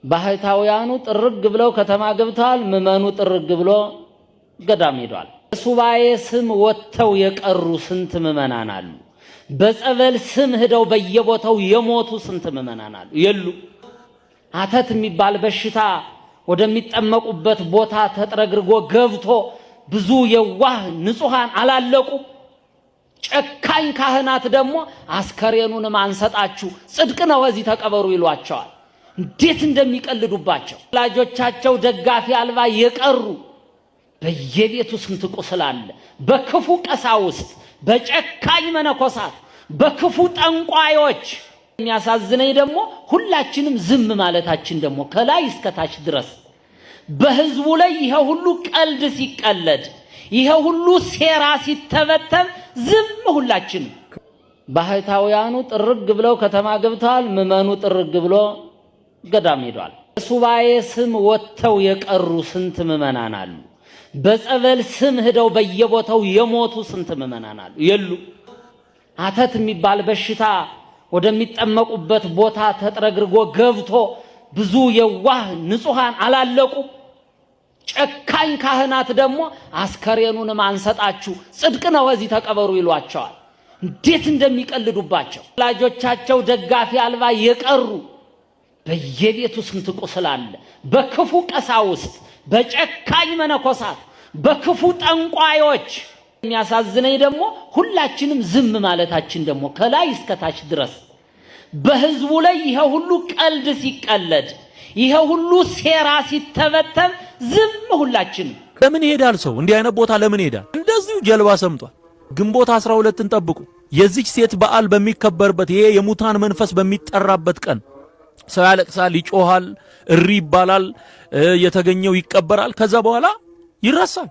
ባህታውያኑ ጥርግ ብለው ከተማ ገብተዋል። ምመኑ ጥርግ ብሎ ገዳም ሄዷል። ሱባኤ ስም ወጥተው የቀሩ ስንት ምመናን አሉ። በጸበል ስም ሄደው በየቦታው የሞቱ ስንት ምመናን አሉ። የሉ አተት የሚባል በሽታ ወደሚጠመቁበት ቦታ ተጥረግርጎ ገብቶ ብዙ የዋህ ንጹሃን አላለቁ። ጨካኝ ካህናት ደግሞ አስከሬኑን ማንሰጣችሁ ጽድቅ ነው እዚህ ተቀበሩ ይሏቸዋል። እንዴት እንደሚቀልዱባቸው ወላጆቻቸው ደጋፊ አልባ የቀሩ በየቤቱ ስንት ቁስል አለ። በክፉ ቀሳውስት፣ በጨካኝ መነኮሳት፣ በክፉ ጠንቋዮች። የሚያሳዝነኝ ደግሞ ሁላችንም ዝም ማለታችን ደግሞ ከላይ እስከ ታች ድረስ በህዝቡ ላይ ይሄ ሁሉ ቀልድ ሲቀለድ፣ ይሄ ሁሉ ሴራ ሲተበተብ ዝም ሁላችንም። ባህታውያኑ ጥርግ ብለው ከተማ ገብተዋል። ምመኑ ጥርግ ብሎ ገዳም ሄዷል። ሱባኤ ስም ወጥተው የቀሩ ስንት ምመናን አሉ። በጸበል ስም ሄደው በየቦታው የሞቱ ስንት ምመናን አሉ። የሉ አተት የሚባል በሽታ ወደሚጠመቁበት ቦታ ተጥረግርጎ ገብቶ ብዙ የዋህ ንጹሃን አላለቁ። ጨካኝ ካህናት ደግሞ አስከሬኑን ማንሰጣችሁ ጽድቅ ነው እዚህ ተቀበሩ ይሏቸዋል። እንዴት እንደሚቀልዱባቸው ወላጆቻቸው ደጋፊ አልባ የቀሩ በየቤቱ ስንት ቁስል አለ። በክፉ ቀሳውስት፣ በጨካኝ መነኮሳት፣ በክፉ ጠንቋዮች። የሚያሳዝነኝ ደግሞ ሁላችንም ዝም ማለታችን ደግሞ ከላይ እስከ ታች ድረስ በህዝቡ ላይ ይሄ ሁሉ ቀልድ ሲቀለድ፣ ይሄ ሁሉ ሴራ ሲተበተብ ዝም ሁላችንም። ለምን ይሄዳል ሰው? እንዲህ አይነት ቦታ ለምን ይሄዳል? እንደዚሁ ጀልባ ሰምጧል። ግንቦት 12ን ጠብቁ። የዚች ሴት በዓል በሚከበርበት ይሄ የሙታን መንፈስ በሚጠራበት ቀን ሰው ያለቅሳል፣ ይጮሃል፣ እሪ ይባላል፣ የተገኘው ይቀበራል። ከዛ በኋላ ይረሳል።